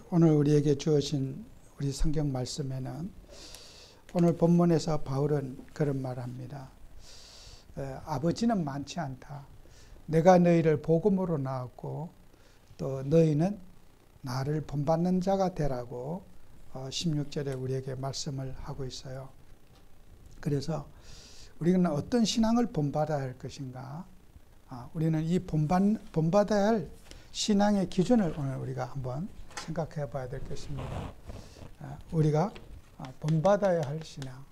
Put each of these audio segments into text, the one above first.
오늘 우리에게 주어진 우리 성경 말씀에는 오늘 본문에서 바울은 그런 말을 합니다. 아버지는 많지 않다. 내가 너희를 복음으로 낳았고 또 너희는 나를 본받는 자가 되라고 16절에 우리에게 말씀을 하고 있어요. 그래서 우리는 어떤 신앙을 본받아야 할 것인가? 우리는 이 본받아야 할 신앙의 기준을 오늘 우리가 한번 생각해 봐야 될 것입니다. 우리가 본받아야 할 신앙.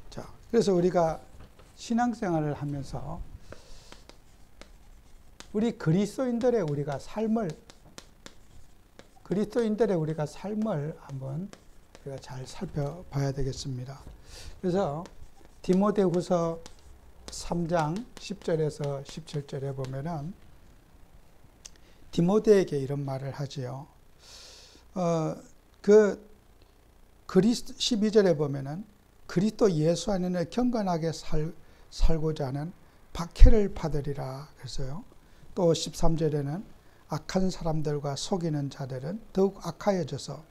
자, 그래서 우리가 신앙생활을 하면서 우리 그리스도인들의 우리가 삶을 한번 우리가 잘 살펴봐야 되겠습니다. 그래서 디모데후서 3장 10절에서 17절에 보면은 디모데에게 이런 말을 하지요. 12절에 보면은 그리스도 예수 안에는 경건하게 살고자 하는 박해를 받으리라 그랬어요. 또 13절에는 악한 사람들과 속이는 자들은 더욱 악하여져서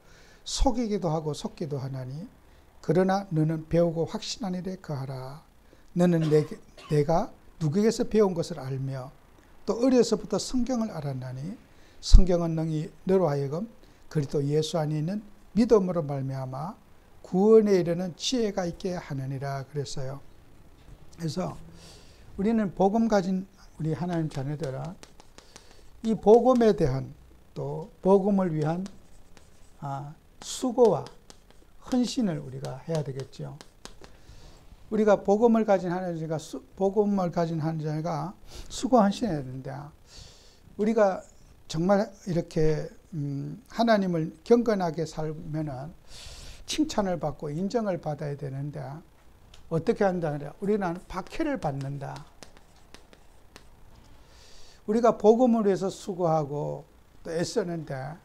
속이기도 하고 속기도 하나니 그러나 너는 배우고 확신한 일에 거하라. 너는 내가 누구에게서 배운 것을 알며 또 어려서부터 성경을 알았나니 성경은 능히 너로 하여금 그리스도 예수 안에 있는 믿음으로 말미암아 구원에 이르는 지혜가 있게 하느니라 그랬어요. 그래서 우리는 복음 가진 우리 하나님 자녀들은 이 복음에 대한 또 복음을 위한 수고와 헌신을 우리가 해야 되겠죠. 우리가 복음을 가진 하나님과 수고 헌신해야 되는데 우리가 정말 이렇게 하나님을 경건하게 살면은 칭찬을 받고 인정을 받아야 되는데 어떻게 한다 그래? 우리는 박해를 받는다. 우리가 복음을 위해서 수고하고 또 애쓰는데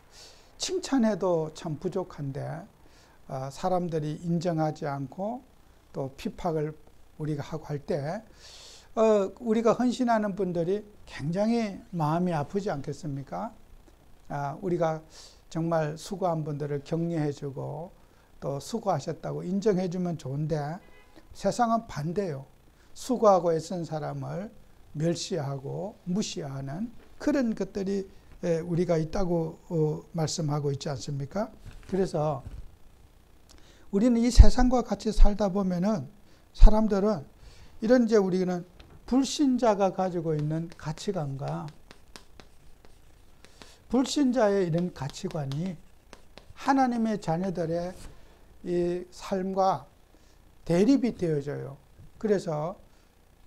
칭찬해도 참 부족한데 사람들이 인정하지 않고 또 핍박을 우리가 하고 할 때 우리가 헌신하는 분들이 굉장히 마음이 아프지 않겠습니까? 우리가 정말 수고한 분들을 격려해주고 또 수고하셨다고 인정해주면 좋은데 세상은 반대요. 수고하고 애쓴 사람을 멸시하고 무시하는 그런 것들이 우리가 있다고 말씀하고 있지 않습니까? 그래서 우리는 이 세상과 같이 살다 보면은 사람들은 이런 이제 우리는 불신자가 가지고 있는 가치관과 불신자의 이런 가치관이 하나님의 자녀들의 이 삶과 대립이 되어져요. 그래서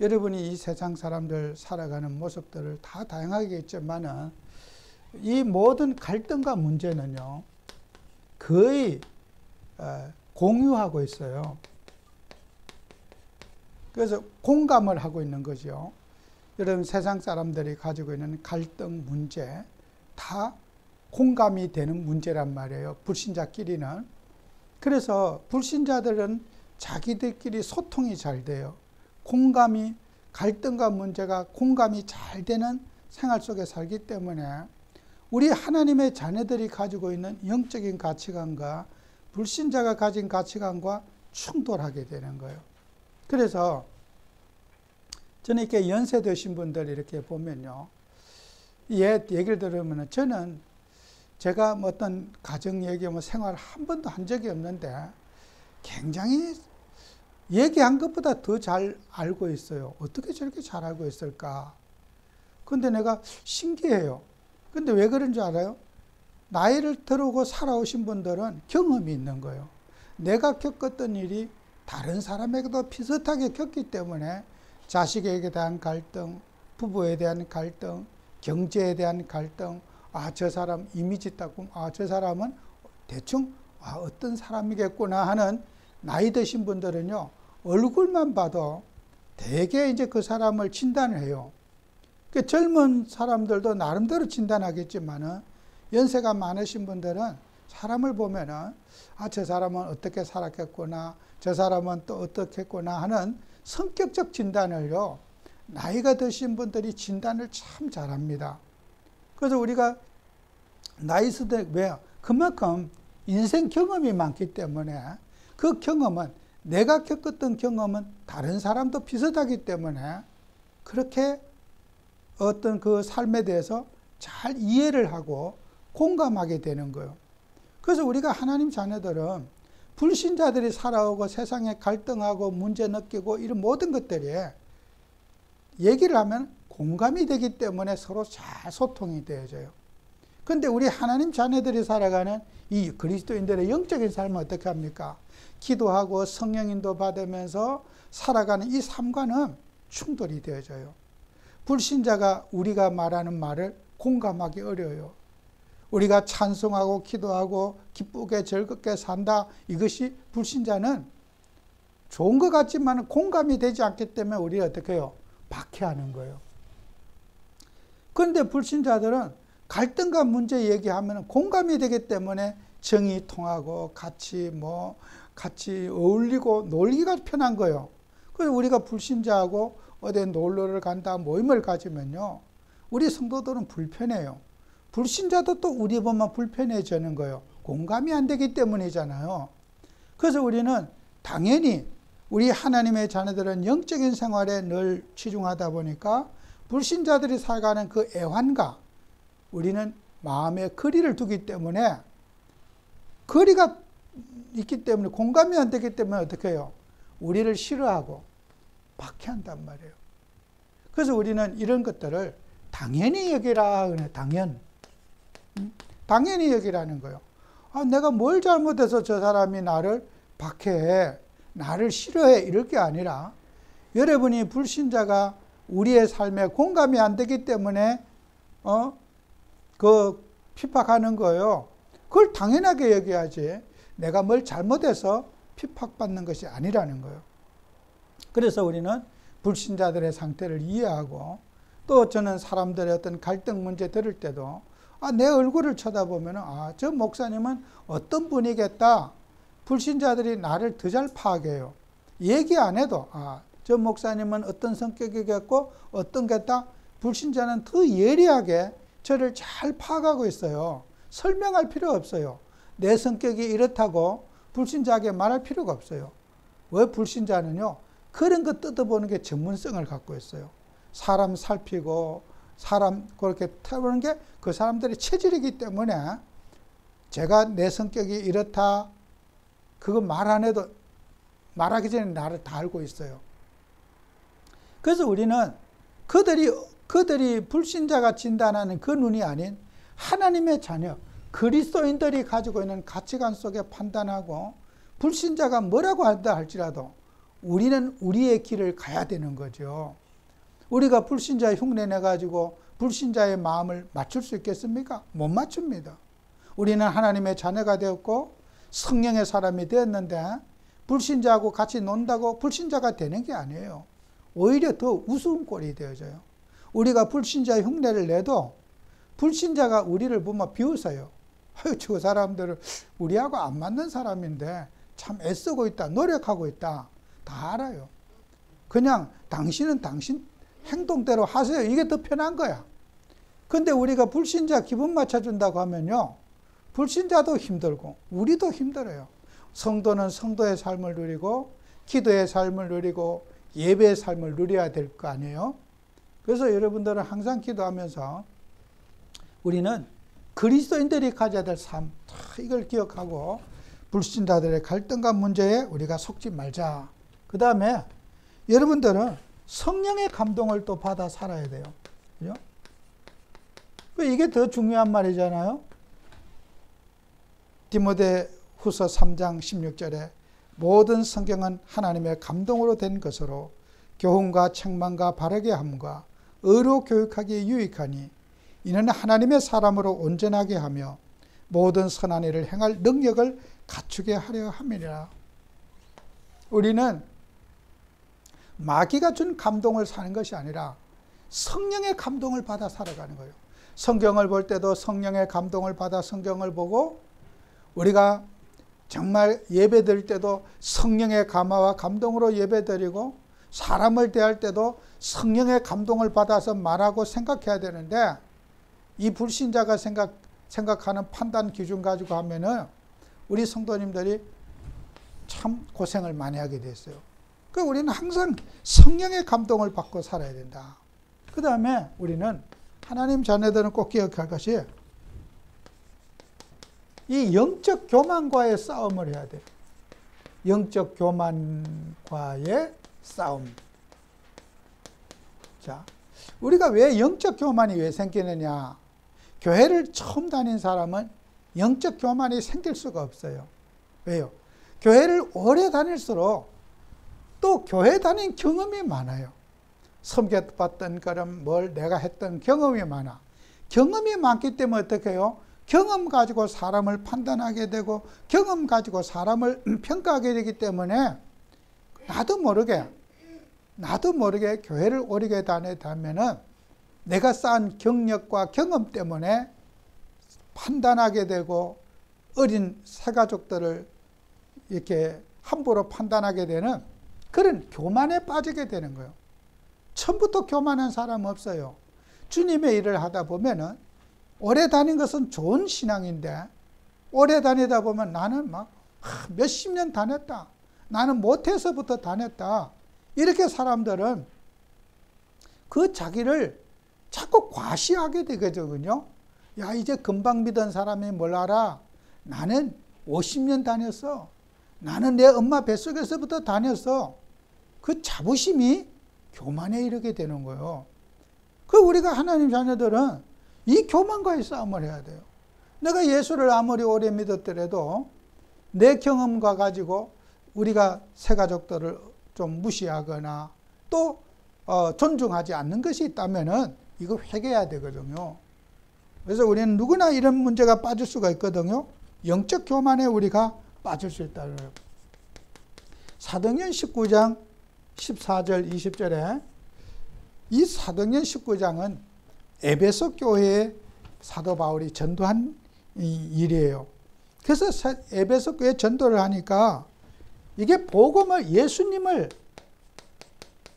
여러분이 이 세상 사람들 살아가는 모습들을 다 다양하게 있지만은 이 모든 갈등과 문제는요, 거의 공유하고 있어요. 그래서 공감을 하고 있는 거죠. 여러분 세상 사람들이 가지고 있는 갈등 문제 다 공감이 되는 문제란 말이에요. 불신자끼리는. 그래서 불신자들은 자기들끼리 소통이 잘 돼요. 갈등과 문제가 공감이 잘 되는 생활 속에 살기 때문에 우리 하나님의 자녀들이 가지고 있는 영적인 가치관과 불신자가 가진 가치관과 충돌하게 되는 거예요. 그래서 저는 이렇게 연세 드신 분들 이렇게 보면요. 옛 얘기를 들으면 저는 제가 뭐 어떤 가정 얘기, 생활을 한 번도 한 적이 없는데 굉장히 얘기한 것보다 더 잘 알고 있어요. 어떻게 저렇게 잘 알고 있을까? 근데 내가 신기해요. 근데 왜 그런 줄 알아요? 나이를 들어오고 살아오신 분들은 경험이 있는 거예요. 내가 겪었던 일이 다른 사람에게도 비슷하게 겪기 때문에 자식에게 대한 갈등, 부부에 대한 갈등, 경제에 대한 갈등, 저 사람 이미지 닦고, 저 사람은 대충 어떤 사람이겠구나 하는 나이 드신 분들은요, 얼굴만 봐도 대개 이제 그 사람을 진단을 해요. 그 젊은 사람들도 나름대로 진단하겠지만은 연세가 많으신 분들은 사람을 보면은 저 사람은 어떻게 살았겠구나, 저 사람은 또 어떻겠구나 하는 성격적 진단을요, 나이가 드신 분들이 진단을 참 잘합니다. 그래서 우리가 나이 스들 왜요? 그만큼 인생 경험이 많기 때문에 그 경험은 내가 겪었던 경험은 다른 사람도 비슷하기 때문에 그렇게 어떤 그 삶에 대해서 잘 이해를 하고 공감하게 되는 거예요. 그래서 우리가 하나님 자녀들은 불신자들이 살아오고 세상에 갈등하고 문제 느끼고 이런 모든 것들이 얘기를 하면 공감이 되기 때문에 서로 잘 소통이 되어져요. 그런데 우리 하나님 자녀들이 살아가는 이 그리스도인들의 영적인 삶은 어떻게 합니까? 기도하고 성령인도 받으면서 살아가는 이 삶과는 충돌이 되어져요. 불신자가 우리가 말하는 말을 공감하기 어려워요. 우리가 찬송하고 기도하고 기쁘게 즐겁게 산다. 이것이 불신자는 좋은 것 같지만 공감이 되지 않기 때문에 우리가 어떻게 해요? 박해하는 거예요. 그런데 불신자들은 갈등과 문제 얘기하면 공감이 되기 때문에 정이 통하고 같이 어울리고 놀기가 편한 거예요. 그래서 우리가 불신자하고 어디 놀러를 간다 모임을 가지면요. 우리 성도들은 불편해요. 불신자도 또 우리 보면 불편해지는 거예요. 공감이 안 되기 때문이잖아요. 그래서 우리는 당연히 우리 하나님의 자녀들은 영적인 생활에 늘 치중하다 보니까 불신자들이 살아가는 그 애환과 우리는 마음에 거리를 두기 때문에 거리가 있기 때문에 공감이 안 되기 때문에 어떻게 해요? 우리를 싫어하고 박해한단 말이에요. 그래서 우리는 이런 것들을 당연히 여기라 그래. 당연히 여기라는 거예요. 내가 뭘 잘못해서 저 사람이 나를 박해해, 나를 싫어해 이럴 게 아니라 여러분이 불신자가 우리의 삶에 공감이 안 되기 때문에 그 핍박하는 거예요. 그걸 당연하게 여겨야지 내가 뭘 잘못해서 핍박받는 것이 아니라는 거예요. 그래서 우리는 불신자들의 상태를 이해하고 또 저는 사람들의 어떤 갈등 문제 들을 때도 내 얼굴을 쳐다보면 저 목사님은 어떤 분이겠다. 불신자들이 나를 더 잘 파악해요. 얘기 안 해도 저 목사님은 어떤 성격이겠고 어떤 겠다. 불신자는 더 예리하게 저를 잘 파악하고 있어요. 설명할 필요 없어요. 내 성격이 이렇다고 불신자에게 말할 필요가 없어요. 왜 불신자는요? 그런 거 뜯어보는 게 전문성을 갖고 있어요. 사람 살피고 사람 그렇게 타보는 게 그 사람들의 체질이기 때문에 제가 내 성격이 이렇다 그거 말 안 해도 말하기 전에 나를 다 알고 있어요. 그래서 우리는 그들이 불신자가 진단하는 그 눈이 아닌 하나님의 자녀 그리스도인들이 가지고 있는 가치관 속에 판단하고 불신자가 뭐라고 한다 할지라도 우리는 우리의 길을 가야 되는 거죠. 우리가 불신자 흉내 내가지고 불신자의 마음을 맞출 수 있겠습니까? 못 맞춥니다. 우리는 하나님의 자녀가 되었고 성령의 사람이 되었는데 불신자하고 같이 논다고 불신자가 되는 게 아니에요. 오히려 더 우스운 꼴이 되어져요. 우리가 불신자 흉내를 내도 불신자가 우리를 보면 비웃어요. 저 사람들은 우리하고 안 맞는 사람인데 참 애쓰고 있다, 노력하고 있다. 다 알아요. 그냥 당신은 당신 행동대로 하세요. 이게 더 편한 거야. 근데 우리가 불신자 기분 맞춰준다고 하면요. 불신자도 힘들고 우리도 힘들어요. 성도는 성도의 삶을 누리고 기도의 삶을 누리고 예배의 삶을 누려야 될 거 아니에요. 그래서 여러분들은 항상 기도하면서 우리는 그리스도인들이 가져야 될 삶, 이걸 기억하고 불신자들의 갈등과 문제에 우리가 속지 말자. 그 다음에 여러분들은 성령의 감동을 또 받아 살아야 돼요. 그죠? 이게 더 중요한 말이잖아요. 디모데후서 3장 16절에 모든 성경은 하나님의 감동으로 된 것으로 교훈과 책망과 바르게 함과 의로 교육하기에 유익하니 이는 하나님의 사람으로 온전하게 하며 모든 선한 일을 행할 능력을 갖추게 하려 함이라. 우리는 마귀가 준 감동을 사는 것이 아니라 성령의 감동을 받아 살아가는 거예요. 성경을 볼 때도 성령의 감동을 받아 성경을 보고 우리가 정말 예배 드릴 때도 성령의 감화와 감동으로 예배 드리고 사람을 대할 때도 성령의 감동을 받아서 말하고 생각해야 되는데 이 불신자가 생각하는 판단 기준 가지고 하면은 우리 성도님들이 참 고생을 많이 하게 됐어요. 그러니까 우리는 항상 성령의 감동을 받고 살아야 된다. 그 다음에 우리는 하나님 자녀들은 꼭 기억할 것이 이 영적 교만과의 싸움을 해야 돼요. 영적 교만과의 싸움. 자, 우리가 왜 영적 교만이 왜 생기느냐? 교회를 처음 다닌 사람은 영적 교만이 생길 수가 없어요. 왜요? 교회를 오래 다닐수록 또 교회 다닌 경험이 많아요. 섬겨봤던 그런 뭘 내가 했던 경험이 많아. 경험이 많기 때문에 어떻게 해요? 경험 가지고 사람을 판단하게 되고 경험 가지고 사람을 평가하게 되기 때문에 나도 모르게 교회를 오래 다니면은 내가 쌓은 경력과 경험 때문에 판단하게 되고 어린 새가족들을 이렇게 함부로 판단하게 되는 그런 교만에 빠지게 되는 거예요. 처음부터 교만한 사람 없어요. 주님의 일을 하다 보면은 오래 다닌 것은 좋은 신앙인데 오래 다니다 보면 나는 막 몇십 년 다녔다. 나는 못해서부터 다녔다. 이렇게 사람들은 그 자기를 자꾸 과시하게 되거든요. 야, 이제 금방 믿은 사람이 뭘 알아? 나는 50년 다녔어. 나는 내 엄마 뱃속에서부터 다녔어. 그 자부심이 교만에 이르게 되는 거예요. 그 우리가 하나님 자녀들은 이 교만과의 싸움을 해야 돼요. 내가 예수를 아무리 오래 믿었더라도 내 경험과 가지고 우리가 새가족들을 좀 무시하거나 또 존중하지 않는 것이 있다면은 이거 회개해야 되거든요. 그래서 우리는 누구나 이런 문제가 빠질 수가 있거든요. 영적 교만에 우리가 빠질 수 있다는 거예요. 사도행전 19장 14절 20절에 이 사도행전 19장은 에베소 교회에 사도 바울이 전도한 일이에요. 그래서 에베소 교회에 전도를 하니까 이게 복음을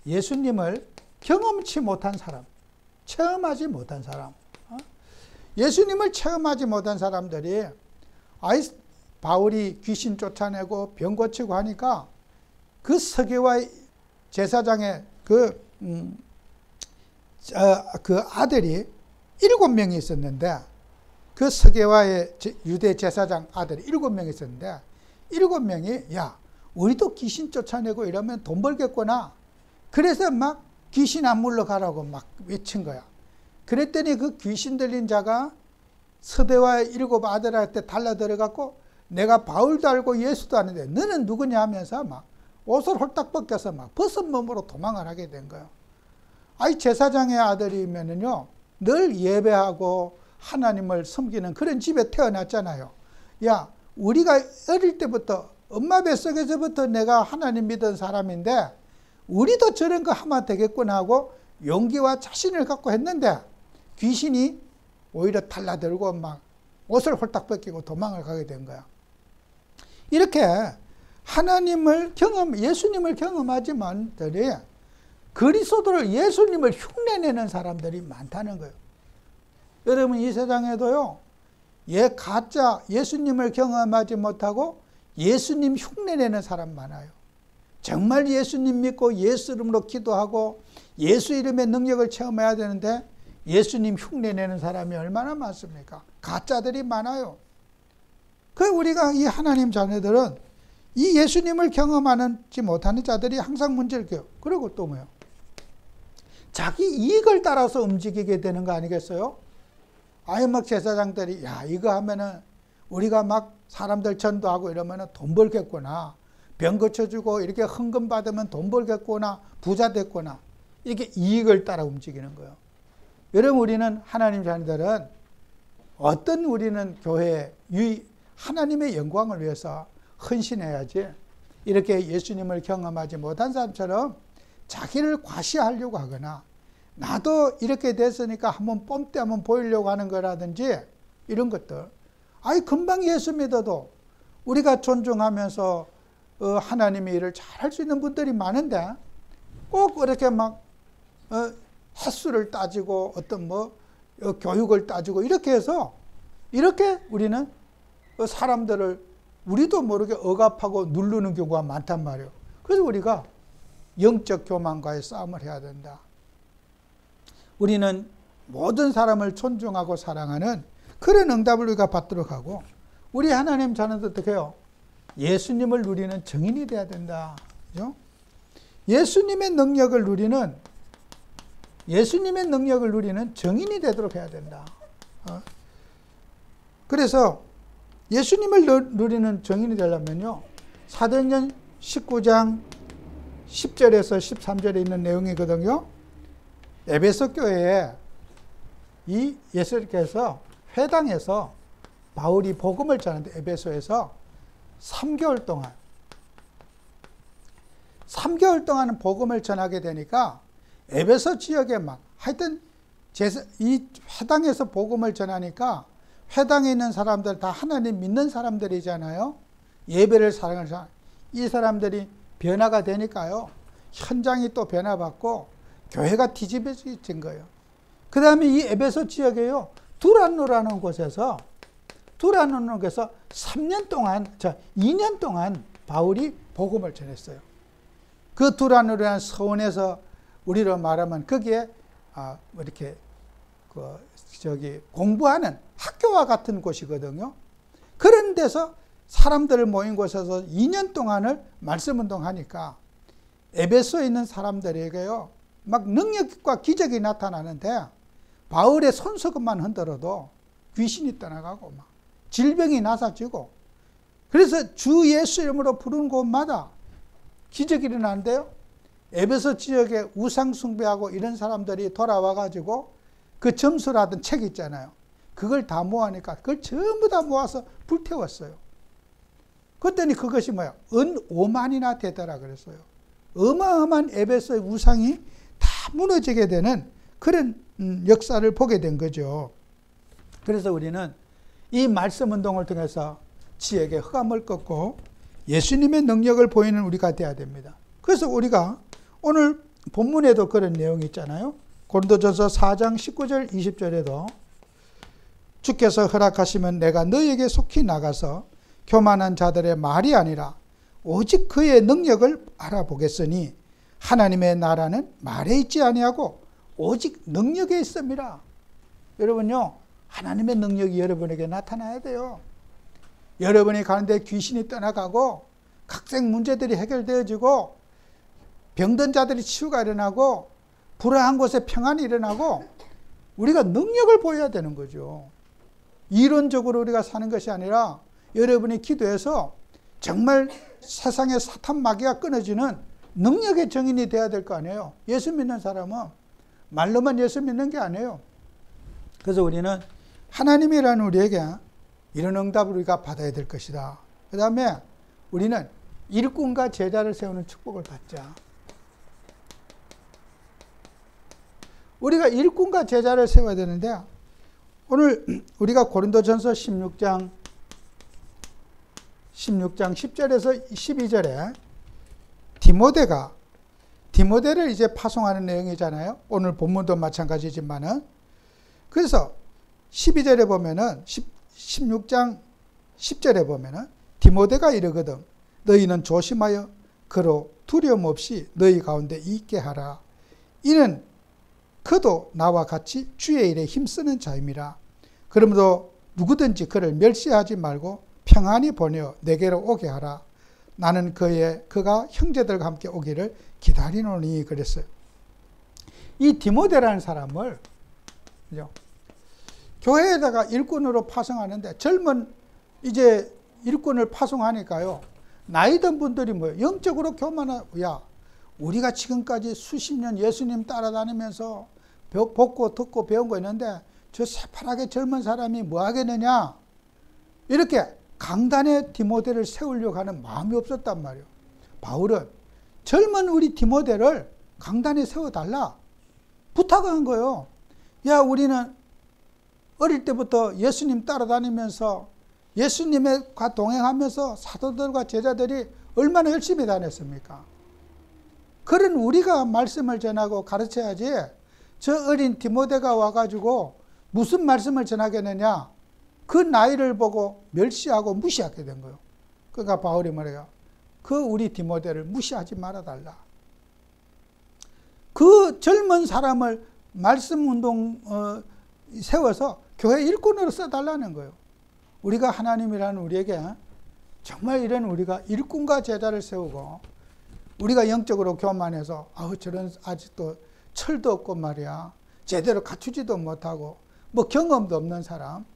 예수님을 경험치 못한 사람, 체험하지 못한 사람, 예수님을 체험하지 못한 사람들이 바울이 귀신 쫓아내고 병 고치고 하니까 그 서기와 제사장의 그 아들이 7명이 있었는데 그 서기와의 유대 제사장 아들이 7명이 있었는데 7명이 야 우리도 귀신 쫓아내고 이러면 돈 벌겠구나. 그래서 막 귀신 안 물러가라고 막 외친 거야. 그랬더니 그 귀신 들린 자가 서대와의 7 아들한테 달라들어갖고 내가 바울도 알고 예수도 아는데 너는 누구냐 하면서 막 옷을 홀딱 벗겨서 막 벗은 몸으로 도망을 하게 된 거예요. 제사장의 아들이면은요, 늘 예배하고 하나님을 섬기는 그런 집에 태어났잖아요. 야, 우리가 어릴 때부터 엄마 뱃속에서부터 내가 하나님 믿은 사람인데 우리도 저런 거 하면 되겠구나 하고 용기와 자신을 갖고 했는데 귀신이 오히려 달라들고 막 옷을 홀딱 벗기고 도망을 가게 된 거야. 이렇게 예수님을 경험하지만들이 그리스도를 예수님을 흉내내는 사람들이 많다는 거예요. 여러분 이 세상에도요, 가짜 예수님을 경험하지 못하고 예수님 흉내내는 사람 많아요. 정말 예수님 믿고 예수 이름으로 기도하고 예수 이름의 능력을 체험해야 되는데 예수님 흉내내는 사람이 얼마나 많습니까? 가짜들이 많아요. 우리가 이 하나님 자녀들은 이 예수님을 경험하지 못하는 자들이 항상 문제를 껴요. 그리고 또 뭐요? 자기 이익을 따라서 움직이게 되는 거 아니겠어요? 막 제사장들이 야 이거 하면은 우리가 막 사람들 전도하고 이러면은 돈 벌겠구나. 병 고쳐주고 이렇게 헌금 받으면 돈 벌겠구나. 부자 됐구나. 이게 이익을 따라 움직이는 거예요. 여러분 우리는 하나님 자녀들은 우리는 교회 하나님의 영광을 위해서 헌신해야지 이렇게 예수님을 경험하지 못한 사람처럼 자기를 과시하려고 하거나 나도 이렇게 됐으니까 뽐때 한번 보이려고 하는 거라든지 이런 것들. 금방 예수 믿어도 우리가 존중하면서 하나님의 일을 잘 할 수 있는 분들이 많은데 꼭 이렇게 막 횟수를 따지고 어떤 교육을 따지고 이렇게 해서 이렇게 우리는 사람들을 우리도 모르게 억압하고 누르는 경우가 많단 말이에요. 그래서 우리가 영적 교만과의 싸움을 해야 된다. 우리는 모든 사람을 존중하고 사랑하는 그런 응답을 우리가 받도록 하고, 우리 하나님 자녀도 어떻게 해요? 예수님을 누리는 증인이 돼야 된다. 그죠? 예수님의 능력을 누리는 증인이 되도록 해야 된다. 그래서 예수님을 누리는 증인이 되려면요, 사도행전 19장 10절에서 13절에 있는 내용이거든요. 에베소 교회에 이 예수님께서 회당에서 바울이 복음을 전하는데, 에베소에서 3개월 동안 복음을 전하게 되니까 에베소 지역에 막 하여튼 이 회당에서 복음을 전하니까 회당에 있는 사람들 다 하나님 믿는 사람들이잖아요. 예배를 사랑하는 사람. 이 사람들이 변화가 되니까요, 현장이 또 변화받고 교회가 뒤집어진 거예요. 그 다음에 이 에베소 지역에요, 두란노라는 곳에서 2년 동안 바울이 복음을 전했어요. 그 두란노라는 서원에서 우리로 말하면 거기에 이렇게 공부하는 학교와 같은 곳이거든요. 그런 데서 사람들 모인 곳에서 2년 동안을 말씀 운동하니까 에베소에 있는 사람들에게요, 막 능력과 기적이 나타나는데, 바울의 손수건만 흔들어도 귀신이 떠나가고 막 질병이 나사지고, 그래서 주 예수 이름으로 부르는 곳마다 기적이 일어나는데요, 에베소 지역에 우상 숭배하고 이런 사람들이 돌아와가지고 그 점수라던 책 있잖아요. 그걸 다 모아니까 그걸 전부 다 모아서 불태웠어요. 그랬더니 그것이 뭐야? 은 5만이나 되더라 그랬어요. 어마어마한 에베소의 우상이 다 무너지게 되는 그런 역사를 보게 된 거죠. 그래서 우리는 이 말씀 운동을 통해서 지역의 흑암을 꺾고 예수님의 능력을 보이는 우리가 되어야 됩니다. 그래서 우리가 오늘 본문에도 그런 내용이 있잖아요. 고린도전서 4장 19절 20절에도 주께서 허락하시면 내가 너희에게 속히 나가서 교만한 자들의 말이 아니라 오직 그의 능력을 알아보겠으니 하나님의 나라는 말에 있지 아니하고 오직 능력에 있습니다. 여러분요, 하나님의 능력이 여러분에게 나타나야 돼요. 여러분이 가는데 귀신이 떠나가고 각종 문제들이 해결되어지고 병든 자들이 치유가 일어나고 불안한 곳에 평안이 일어나고, 우리가 능력을 보여야 되는 거죠. 이론적으로 우리가 사는 것이 아니라 여러분이 기도해서 정말 세상의 사탄 마귀가 끊어지는 능력의 증인이 돼야 될 거 아니에요. 예수 믿는 사람은 말로만 예수 믿는 게 아니에요. 그래서 우리는 하나님이라는 우리에게 이런 응답을 우리가 받아야 될 것이다. 그 다음에 우리는 일꾼과 제자를 세우는 축복을 받자. 우리가 일꾼과 제자를 세워야 되는데, 오늘 우리가 고린도전서 16장 10절에서 12절에 디모데를 이제 파송하는 내용이잖아요. 오늘 본문도 마찬가지지만은. 그래서 12절에 보면은 16장 10절에 보면은 디모데가 이르거든 너희는 조심하여 그로 두려움 없이 너희 가운데 있게 하라. 이는 그도 나와 같이 주의 일에 힘쓰는 자임이라. 그러므로 누구든지 그를 멸시하지 말고 평안히 보내어 내게로 오게 하라. 나는 그가 형제들과 함께 오기를 기다리노니 그랬어요. 이 디모데라는 사람을 교회에다가 일꾼으로 파송하는데, 젊은 이제 일꾼을 파송하니까요, 나이 든 분들이 뭐예요? 영적으로 교만하고, 야, 우리가 지금까지 수십 년 예수님 따라다니면서 보고 듣고 배운 거 있는데 저 새파랗게 젊은 사람이 뭐 하겠느냐, 이렇게 강단에 디모데를 세우려고 하는 마음이 없었단 말이에요. 바울은 젊은 우리 디모데를 강단에 세워달라 부탁한 거예요. 야, 우리는 어릴 때부터 예수님 따라다니면서 예수님과 동행하면서 사도들과 제자들이 얼마나 열심히 다녔습니까? 그런 우리가 말씀을 전하고 가르쳐야지 저 어린 디모데가 와가지고 무슨 말씀을 전하겠느냐? 그 나이를 보고 멸시하고 무시하게 된 거예요. 그러니까 바울이 뭐래요? 그 우리 디모데를 무시하지 말아달라. 그 젊은 사람을 말씀 운동 세워서 교회 일꾼으로 써달라는 거예요. 우리가 하나님이라는 우리에게 정말 이런 우리가 일꾼과 제자를 세우고 우리가 영적으로 교만해서 저런 아직도 철도 없고 말이야. 제대로 갖추지도 못하고 뭐 경험도 없는 사람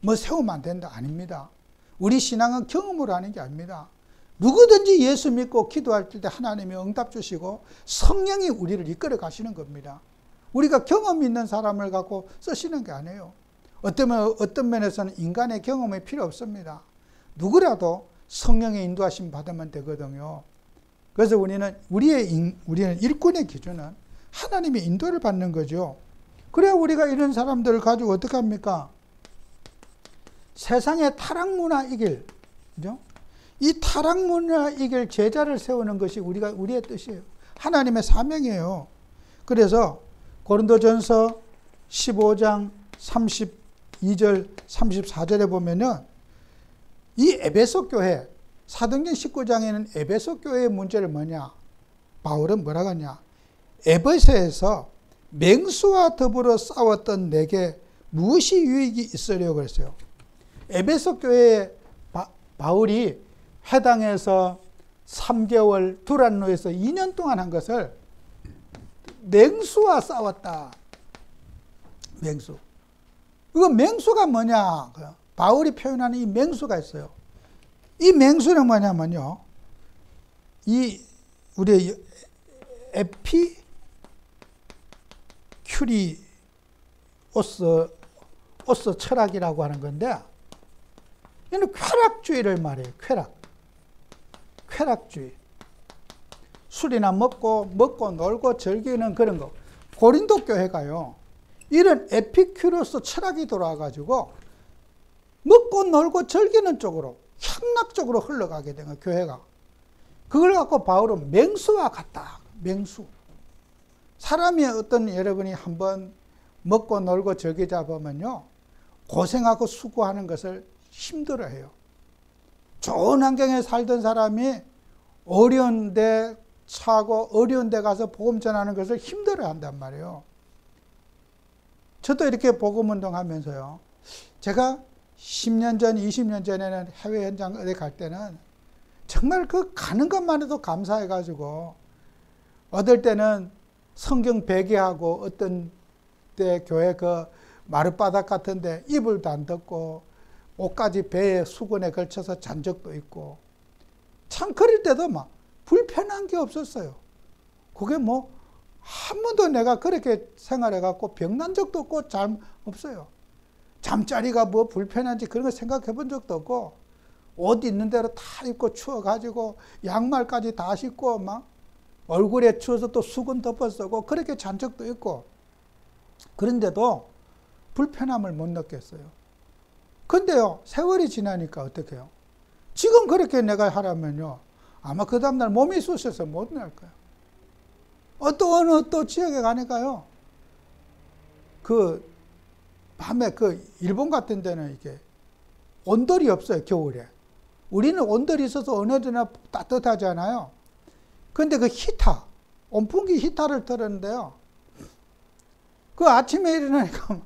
뭐 세우면 안 된다. 아닙니다. 우리 신앙은 경험으로 하는 게 아닙니다. 누구든지 예수 믿고 기도할 때 하나님이 응답 주시고 성령이 우리를 이끌어 가시는 겁니다. 우리가 경험 있는 사람을 갖고 쓰시는 게 아니에요. 어떤 면에서는 인간의 경험이 필요 없습니다. 누구라도 성령의 인도하심 받으면 되거든요. 그래서 우리는 일꾼의 기준은 하나님의 인도를 받는 거죠. 그래야 우리가 이런 사람들을 가지고 어떻게 합니까? 세상의 타락문화 이길, 그죠? 이 타락문화 이길 제자를 세우는 것이 우리의 뜻이에요. 하나님의 사명이에요. 그래서 고린도전서 15장 32절 34절에 보면은 이 에베소 교회, 사도행전 19장에는 에베소 교회의 문제를 뭐냐? 바울은 뭐라고 하냐? 에베소에서 맹수와 더불어 싸웠던 내게 무엇이 유익이 있으려고 그랬어요. 에베소 교회에 바울이 해당에서 3개월, 두란노에서 2년 동안 한 것을 맹수와 싸웠다. 맹수. 이거 맹수가 뭐냐? 바울이 표현하는 이 맹수가 있어요. 이 맹수는 뭐냐면요. 우리 에피큐리오스 철학이라고 하는 건데, 이는 쾌락주의를 말해요. 쾌락주의. 술이나 먹고 놀고 즐기는 그런 거. 고린도 교회가요. 이런 에피큐로스 철학이 돌아와가지고 먹고 놀고 즐기는 쪽으로 향락적으로 흘러가게 된 거예요. 교회가. 그걸 갖고 바울은 맹수와 같다. 맹수. 사람이 여러분이 한번 먹고 놀고 즐기자 보면요. 고생하고 수고하는 것을 힘들어해요. 좋은 환경에 살던 사람이 어려운 데 차고 어려운 데 가서 복음 전하는 것을 힘들어한단 말이에요. 저도 이렇게 복음 운동하면서요. 제가 10년 전, 20년 전에는 해외 현장에 갈 때는 정말 그 가는 것만 해도 감사해가지고 어떨 때는 성경 베개하고 어떤 때 교회 그 마룻바닥 같은데 이불도 안 덮고 옷까지 배에 수건에 걸쳐서 잔 적도 있고 참 그럴 때도 막 불편한 게 없었어요. 그게 뭐 한 번도 내가 그렇게 생활해갖고 병난 적도 없고 잘 없어요. 잠자리가 뭐 불편한지 그런 거 생각해 본 적도 없고 옷 있는 대로 다 입고 추워가지고 양말까지 다 신고 막 얼굴에 추워서 또 수건 덮어 쓰고 그렇게 잔 적도 있고 그런데도 불편함을 못 느꼈어요. 근데요, 세월이 지나니까 어떻게 해요? 지금 그렇게 내가 하라면요, 아마 그 다음날 몸이 쑤셔서 못 날 거예요. 어느 지역에 가니까요, 밤에 일본 같은 데는 이게 온돌이 없어요, 겨울에. 우리는 온돌이 있어서 어느 데나 따뜻하잖아요. 근데 그 히터, 온풍기 히터를 틀었는데요, 그 아침에 일어나니까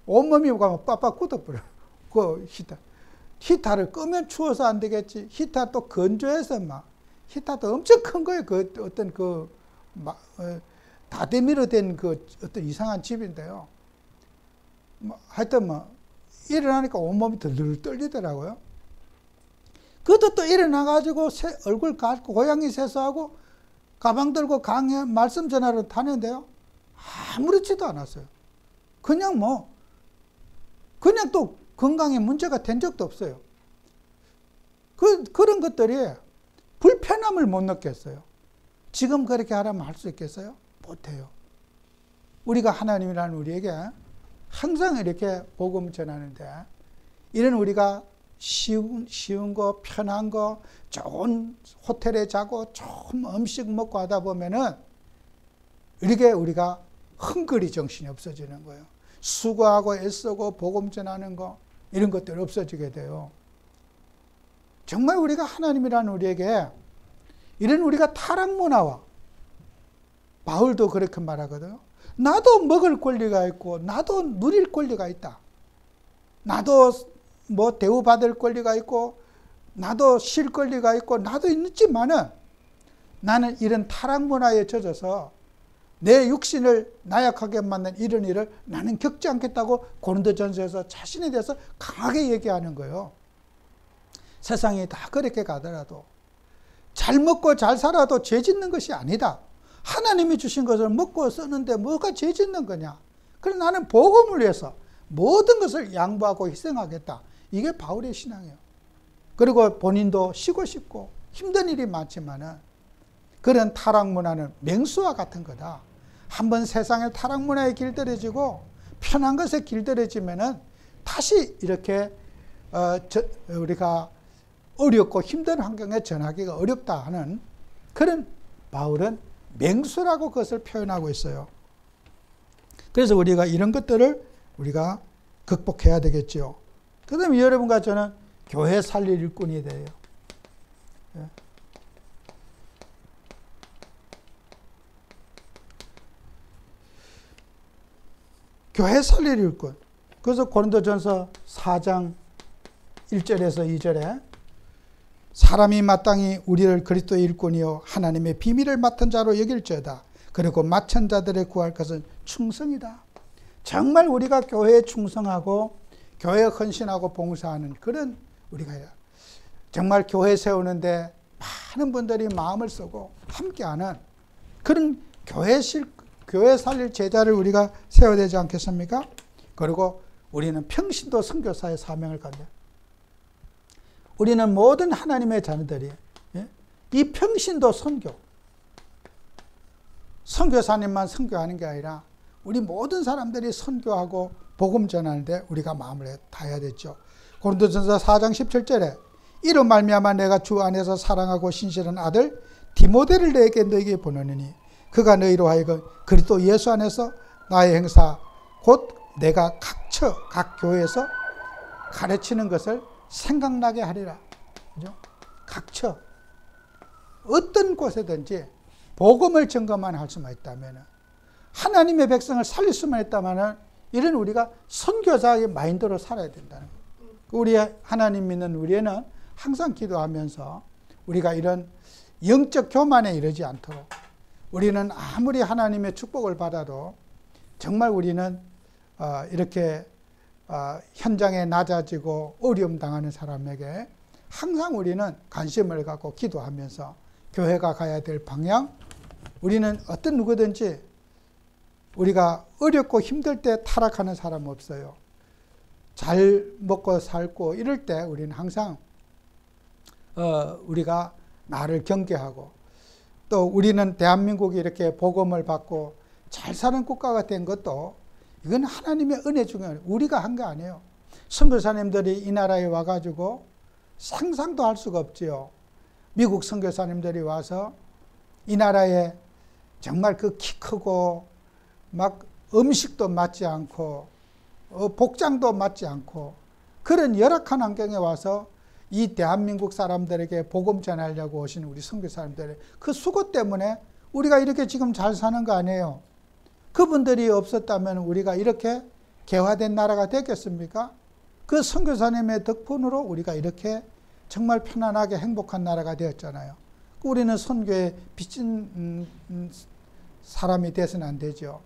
온몸이 빡빡 굳어버려요. 그 히터를 끄면 추워서 안 되겠지. 히터 또 건조해서 히터도 엄청 큰 거예요. 다대미로 된 어떤 이상한 집인데요. 하여튼 일어나니까 온몸이 덜덜 떨리더라고요. 그것도 또 일어나가지고 얼굴 감고 고양이 세수하고 가방 들고 강의 말씀 전하러 다녔는데요. 아무렇지도 않았어요. 그냥 또 건강에 문제가 된 적도 없어요. 그런 것들이 불편함을 못 느꼈어요. 지금 그렇게 하라면 할 수 있겠어요? 못해요. 우리가 하나님이라는 우리에게 항상 이렇게 복음 전하는데 이런 우리가 쉬운 거, 편한 거, 좋은 호텔에 자고 좋은 음식 먹고 하다 보면은 이렇게 우리가 헝그리 정신이 없어지는 거예요. 수고하고 애쓰고 복음 전하는 거 이런 것들이 없어지게 돼요. 정말 우리가 하나님이라는 우리에게 이런 우리가 타락 문화와 바울도 그렇게 말하거든요. 나도 먹을 권리가 있고 나도 누릴 권리가 있다. 나도 뭐 대우받을 권리가 있고 나도 쉴 권리가 있고 나도 있지만은 나는 이런 타락 문화에 젖어서 내 육신을 나약하게 만든 이런 일을 나는 겪지 않겠다고 고린도전서에서 자신에 대해서 강하게 얘기하는 거예요. 세상이 다 그렇게 가더라도 잘 먹고 잘 살아도 죄 짓는 것이 아니다. 하나님이 주신 것을 먹고 쓰는데 뭐가 죄 짓는 거냐. 그래서 나는 복음을 위해서 모든 것을 양보하고 희생하겠다. 이게 바울의 신앙이에요. 그리고 본인도 쉬고 싶고 힘든 일이 많지만은 그런 타락 문화는 맹수와 같은 거다. 한번 세상의 타락 문화에 길들여지고 편한 것에 길들여지면은 다시 이렇게 우리가 어렵고 힘든 환경에 전하기가 어렵다 하는 그런 바울은 맹수라고 그것을 표현하고 있어요. 그래서 우리가 이런 것들을 우리가 극복해야 되겠죠. 그 다음에 여러분과 저는 교회 살릴 일꾼이 돼요. 교회 살릴 일꾼. 그래서 고린도전서 4장 1절에서 2절에 사람이 마땅히 우리를 그리스도의 일꾼이요 하나님의 비밀을 맡은 자로 여길지어다. 그리고 맡은 자들의 구할 것은 충성이다. 정말 우리가 교회에 충성하고 교회에 헌신하고 봉사하는 그런 우리가 정말 교회 세우는데 많은 분들이 마음을 쓰고 함께하는 그런 교회 살릴 제자를 우리가 세워야 되지 않겠습니까? 그리고 우리는 평신도 선교사의 사명을 갖는 우리는 모든 하나님의 자녀들이 이 평신도 선교사님만 선교하는 게 아니라 우리 모든 사람들이 선교하고 복음 전하는데 우리가 마음을 다해야 되죠. 고린도전서 4장 17절에 이로 말미암아 내가 주 안에서 사랑하고 신실한 아들 디모데를 너에게 보내느니 그가 너희로 하여금 그리스도 예수 안에서 나의 행사 곧 내가 각 교회에서 가르치는 것을 생각나게 하리라. 그죠? 각처 어떤 곳에든지 복음을 증거만 할 수만 있다면 하나님의 백성을 살릴 수만 있다면 이런 우리가 선교사의 마인드로 살아야 된다는 거예요. 우리 하나님 믿는 우리는 항상 기도하면서 우리가 이런 영적 교만에 이르지 않도록 우리는 아무리 하나님의 축복을 받아도 정말 우리는 이렇게 현장에 낮아지고 어려움 당하는 사람에게 항상 우리는 관심을 갖고 기도하면서 교회가 가야 될 방향, 우리는 어떤 누구든지 우리가 어렵고 힘들 때 타락하는 사람 없어요. 잘 먹고 살고 이럴 때 우리는 항상 우리가 나를 경계하고 또 우리는 대한민국이 이렇게 복음을 받고 잘 사는 국가가 된 것도 이건 하나님의 은혜 중에 우리가 한 게 아니에요. 선교사님들이 이 나라에 와가지고 상상도 할 수가 없지요. 미국 선교사님들이 와서 이 나라에 정말 그 키 크고 막 음식도 맞지 않고 복장도 맞지 않고 그런 열악한 환경에 와서 이 대한민국 사람들에게 복음 전하려고 오신 우리 선교사님들의 그 수고 때문에 우리가 이렇게 지금 잘 사는 거 아니에요. 그분들이 없었다면 우리가 이렇게 개화된 나라가 됐겠습니까? 그 선교사님의 덕분으로 우리가 이렇게 정말 편안하게 행복한 나라가 되었잖아요. 우리는 선교에 빚진 사람이 돼서는 안 되죠.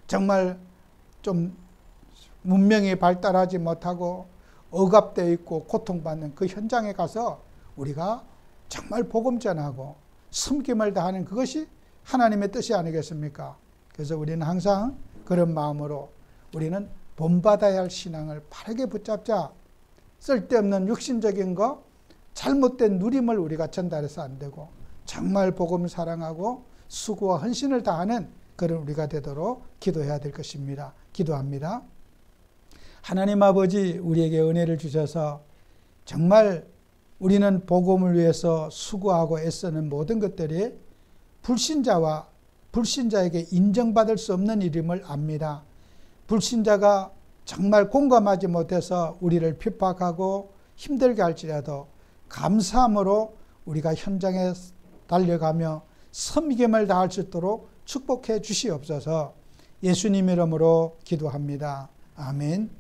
정말 좀 문명이 발달하지 못하고 억압되어 있고 고통받는 그 현장에 가서 우리가 정말 복음 전하고 섬김을 다하는 그것이 하나님의 뜻이 아니겠습니까? 그래서 우리는 항상 그런 마음으로 우리는 본받아야 할 신앙을 바르게 붙잡자. 쓸데없는 육신적인 거, 잘못된 누림을 우리가 전달해서 안 되고 정말 복음을 사랑하고 수고와 헌신을 다하는 그런 우리가 되도록 기도해야 될 것입니다. 기도합니다. 하나님 아버지, 우리에게 은혜를 주셔서 정말 우리는 복음을 위해서 수고하고 애쓰는 모든 것들이 불신자에게 인정받을 수 없는 일임을 압니다. 불신자가 정말 공감하지 못해서 우리를 핍박하고 힘들게 할지라도 감사함으로 우리가 현장에 달려가며 섬김을 다할 수 있도록 축복해 주시옵소서. 예수님 이름으로 기도합니다. 아멘.